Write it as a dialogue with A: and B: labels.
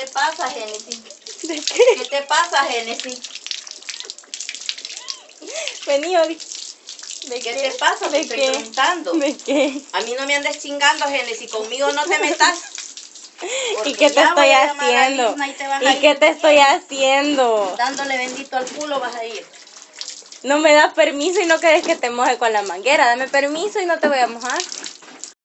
A: te pasa, Génesis?
B: ¿De qué?
A: ¿Qué te pasa, Génesis?
B: Vení, Odi. ¿De
A: ¿Qué te pasa? Te
B: ¿De
A: estoy
B: qué?
A: preguntando.
B: ¿De qué?
A: A mí no me andes chingando, Génesis. Conmigo no te metas.
B: ¿Y qué te
A: ya voy
B: estoy
A: a llamar a
B: haciendo?
A: Lisna y te vas a
B: ¿Y
A: ir
B: qué te estoy haciendo?
A: dándole bendito al culo vas a ir.
B: No me das permiso y no querés que te moje con la manguera. Dame permiso y no te voy a mojar.